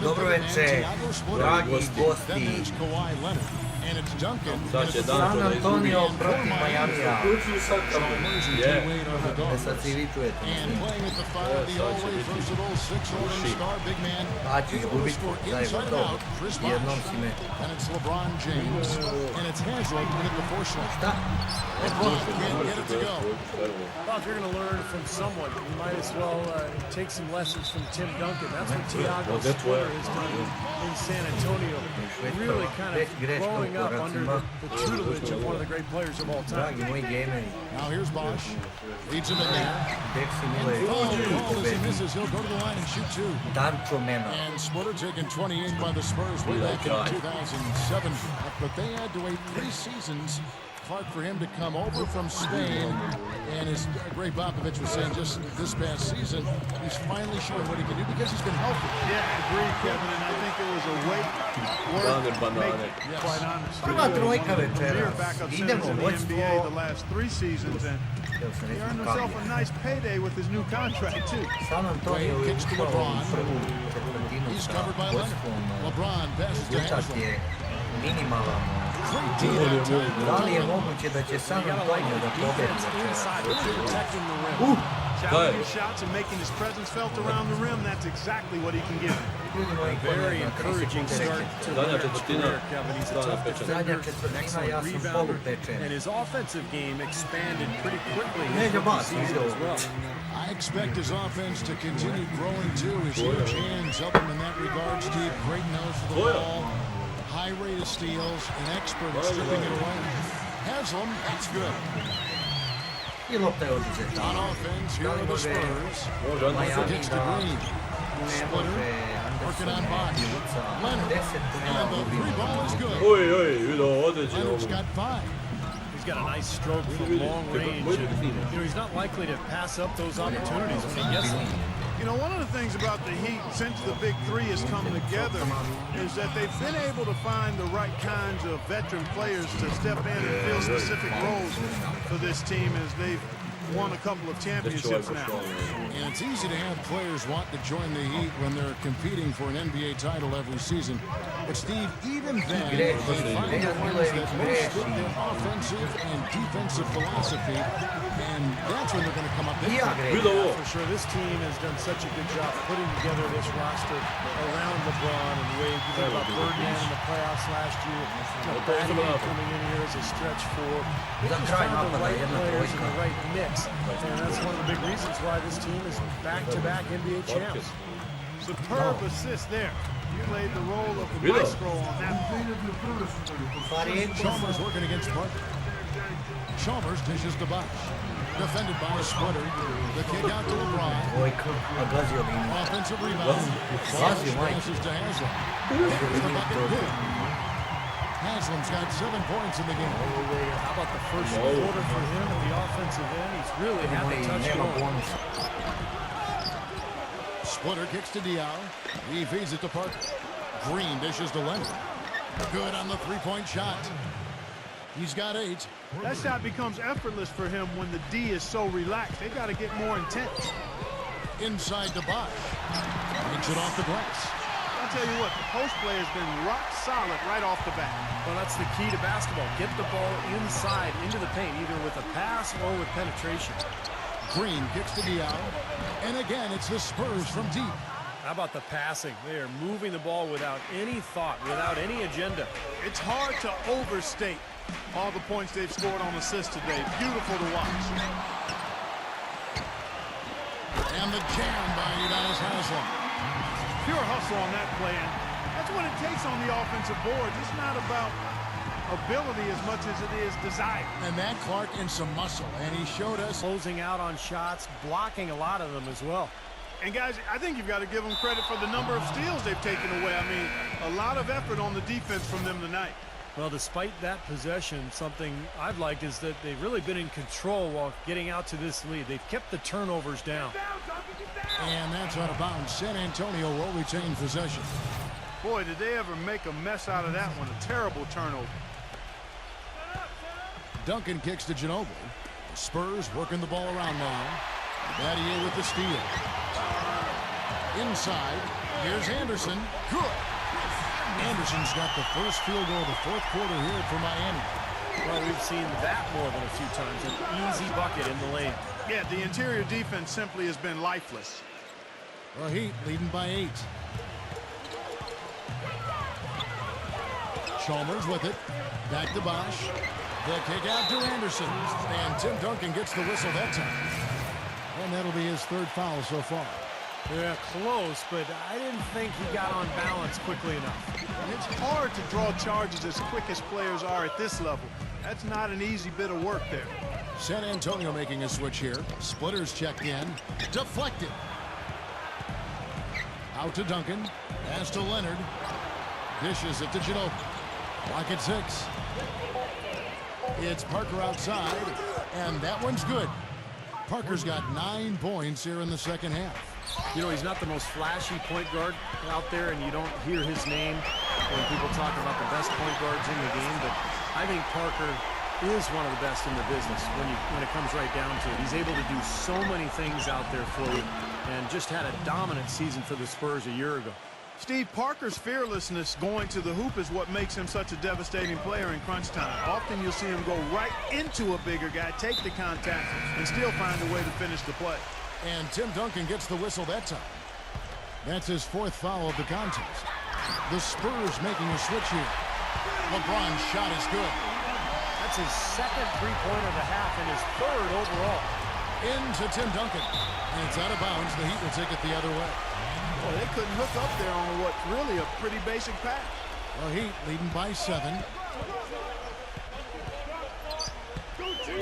Dobro večer, dragi gosti. San Antonio protiv Majamija. Sad si vi čujete. Pa ću izgubiti, zajedno to. Jednom si me. Šta? Well, if you're going to learn from someone, you might as well take some lessons from Tim Duncan. That's what Thiago Splitter has done in San Antonio. Really kind of growing up under the tutelage of one of the great players of all time. Now here's Bosch. Leads him in there. And as he misses, he'll go to the line and shoot two. And Splitter taken 28 by the Spurs way back in 2007. But they had to wait 3 seasons for him to come over from Spain, and as Greg Popovich was saying just this past season, he's finally showing what he can do because he's been healthy. Yeah, agreed, Kevin, and I think it was a wait Yes. quite honestly. Prva trojka večeras. Backup centers Idemo, in the vodstvo. NBA the last 3 seasons, and he earned himself a nice payday with his new contract, too. San Antonio je ušao u prvu četvrtinu He's sa covered by Leonard. vodstvom. LeBron passes to Rezultat Haslem. je minimalan. Great D that time. Da li je moguće da će San Antonio da pobedi večeras? Protecting the rim. Challenging shots and making his presence felt around the rim, that's exactly what he can give. Very encouraging start to Leonard's career, Kevin. He's a tough defender, excellent rebounder, and his offensive game expanded pretty quickly in the season as well. I expect his offense to continue growing too. His huge hands help him in that regard. Steve, great nose for the ball, high rate of steals, an expert at stripping it away. Haslem, that's good. I lopta je oduzeta. On offense, here are the Spurs. Miami Gets to da Green. ne Splitter, može working Anderson on Bosch. Leonard, 10 poena and the gubi. three ball is good. Leonard's got 5. He's got a nice stroke from long range. And, he's not likely to pass up those opportunities when he gets them. You know, one of the things about the Heat since the Big Three has come together is that they've been able to find the right kinds of veteran players to step in and fill specific roles for this team as they've won a couple of championships now. And it's easy to have players want to join the Heat when they're competing for an NBA title every season. But Steve, even then, they find the ones that most fit their offensive and defensive philosophy, and that's when they're going to come up big. For sure, this team has done such a good job putting together this roster around LeBron and Wade. You think about Birdman in the playoffs last year. Batman coming in here as a stretch four. They just found the right players and the right mix. And that's one of the big reasons why this team is back-to-back NBA champs. Superb assist there. You played the role of the maestro on that play. Chalmers working against Parker. Chalmers dishes to Bosch. Defended by Splitter. The kick out to LeBron. Offensive rebound. Passes to Haslem. Here's the bucket. Good. Haslem's got 7 points in the game. How about the first quarter for him at the offensive end? He's really had the touch going. Splitter kicks to Diaw. He feeds it to Parker. Green dishes to Leonard. Good on the 3-point shot. He's got 8. That shot becomes effortless for him when the D is so relaxed. They got to get more intense. Inside to Bosch. Takes it off the glass. I'll tell you what, the post play has been rock solid right off the bat. Well, that's the key to basketball. Get the ball inside, into the paint, either with a pass or with penetration. Green kicks to Diaw. And again, it's the Spurs from deep. How about the passing? They are moving the ball without any thought, without any agenda. It's hard to overstate all the points they've scored on assists today. Beautiful to watch. And the jam by Udonis Haslem. Pure hustle on that play, and that's what it takes on the offensive board. It's not about ability as much as it is desire. And that Clark in some muscle, and he showed us Closing out on shots, blocking a lot of them as well. And guys, I think you've got to give them credit for the number of steals they've taken away. I mean, a lot of effort on the defense from them tonight. Well, despite that possession, something I've liked is that they've really been in control while getting out to this lead. They've kept the turnovers down. And that's out of bounds. San Antonio will retain possession. Boy, did they ever make a mess out of that one. A terrible turnover. Duncan kicks to Ginobili. Spurs working the ball around now. Battier with the steal. Inside. Here's Anderson. Good. Anderson's got the first field goal of the fourth quarter here for Miami. Well, we've seen that more than a few times. An easy bucket in the lane. Yeah, the interior defense simply has been lifeless. The Heat leading by 8. Chalmers with it. Back to Bosch. The kick out to Anderson. And Tim Duncan gets the whistle that time. And that'll be his third foul so far. Yeah, close, but I didn't think he got on balance quickly enough. It's hard to draw charges as quick as players are at this level. That's not an easy bit of work there. San Antonio making a switch here. Splitters checked in. Deflected. Out to Duncan. Pass to Leonard. Dishes it to Ginobili. Lock at 6. It's Parker outside, and that one's good. Parker's got 9 points here in the second half. You know, he's not the most flashy point guard out there, and you don't hear his name when people talk about the best point guards in the game, but I think Parker is one of the best in the business when it comes right down to it. He's able to do so many things out there for you, and just had a dominant season for the Spurs a year ago. Steve, Parker's fearlessness going to the hoop is what makes him such a devastating player in crunch time. Often you'll see him go right into a bigger guy, take the contact, and still find a way to finish the play. And Tim Duncan gets the whistle that time. That's his 4th foul of the contest. The Spurs making a switch here. LeBron's shot is good. That's his second three-pointer of the half and his 3rd overall. Into Tim Duncan. And it's out of bounds. The Heat will take it the other way. Well, they couldn't hook up there on what's really a pretty basic pass. The Heat leading by 7.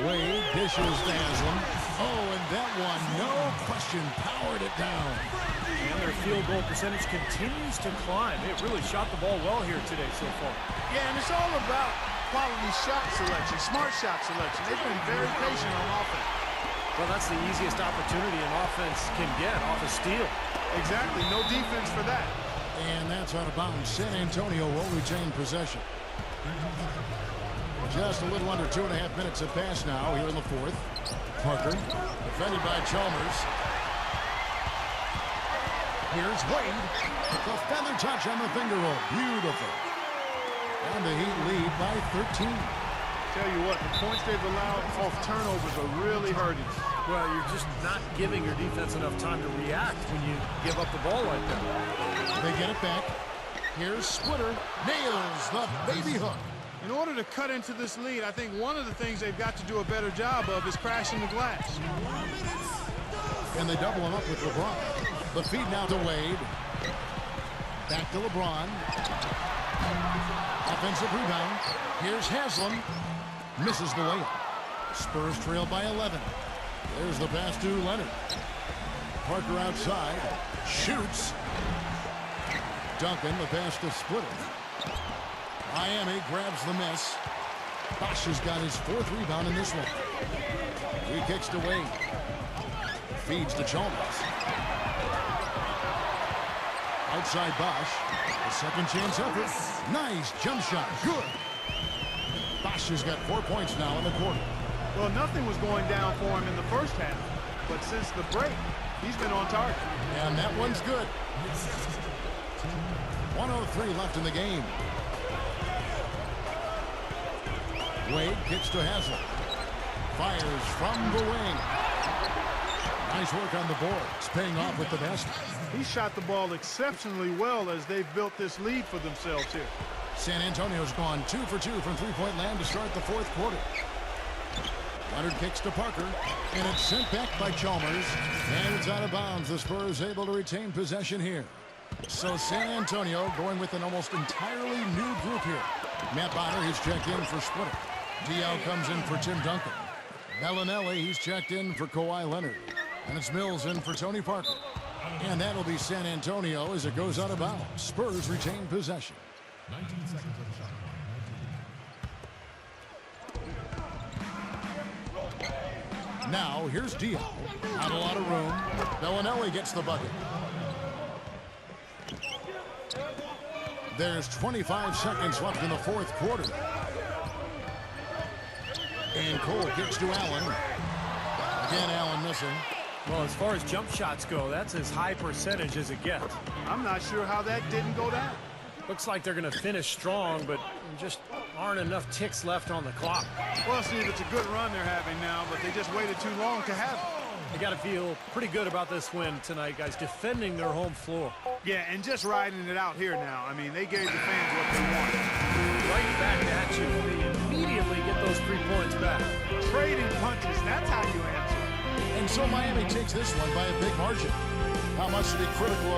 Wade dishes to Haslam. Oh, and that one, no question, powered it down. And their field goal percentage continues to climb. They really shot the ball well here today so far. Yeah, and it's all about quality shot selection, smart shot selection. They've been very patient on offense. Well, that's the easiest opportunity an offense can get off a steal. Exactly, no defense for that. And that's out of bounds. San Antonio will retain possession. Just a little under 2.5 minutes have passed now here in the 4th. Parker, defended by Chalmers. Here's Wade. The feather touch on the finger roll. Beautiful. And the Heat lead by 13. Tell you what, the points they've allowed off turnovers are really hurting. Well, you're just not giving your defense enough time to react when you give up the ball like that. They get it back. Here's Splitter. Nails the baby hook. In order to cut into this lead, I think one of the things they've got to do a better job of is crashing the glass. And they double him up with LeBron. The feed now to Wade. Back to LeBron. Offensive rebound. Here's Haslam. Misses the layup. Spurs trail by 11. There's the pass to Leonard. Parker outside. Shoots. Duncan, the pass to Splitter. Miami grabs the miss. Bosch has got his 4th rebound in this one. He kicks to Wade. Feeds to Chalmers. Outside Bosch. A second chance effort. Nice jump shot. Good. Bosch has got 4 points now in the quarter. Well, nothing was going down for him in the first half. But since the break, he's been on target. And that one's good. 1:03 left in the game. Wade kicks to Haslam. Fires from the wing. Nice work on the board. It's paying off with the basket. He shot the ball exceptionally well as they've built this lead for themselves here. San Antonio's gone 2 for 2 from three-point land to start the 4th quarter. Leonard kicks to Parker, and it's sent back by Chalmers, and it's out of bounds. The Spurs able to retain possession here. So San Antonio going with an almost entirely new group here. Matt Bonner, he's checked in for Splitter. DL comes in for Tim Duncan. Bellinelli, he's checked in for Kawhi Leonard. And it's Mills in for Tony Parker. And that'll be San Antonio as it goes out of bounds. Spurs retain possession. 19 seconds of the shot. Now, here's Diallo. Not a lot of room. Bellinelli gets the bucket. There's 25 seconds left in the 4th quarter. And Cole kicks to Allen. Again, Allen missing. Well, as far as jump shots go, that's as high percentage as it gets. I'm not sure how that didn't go down. Looks like they're going to finish strong, but just aren't enough ticks left on the clock. Well, Steve, it's a good run they're having now, but they just waited too long to have it. They got to feel pretty good about this win tonight, guys, defending their home floor. Yeah, and just riding it out here now. I mean, they gave the fans what they wanted. Right back at you. They immediately get those 3 points back. Trading punches, that's how you answer. And so Miami takes this one by a big margin. How much to be critical of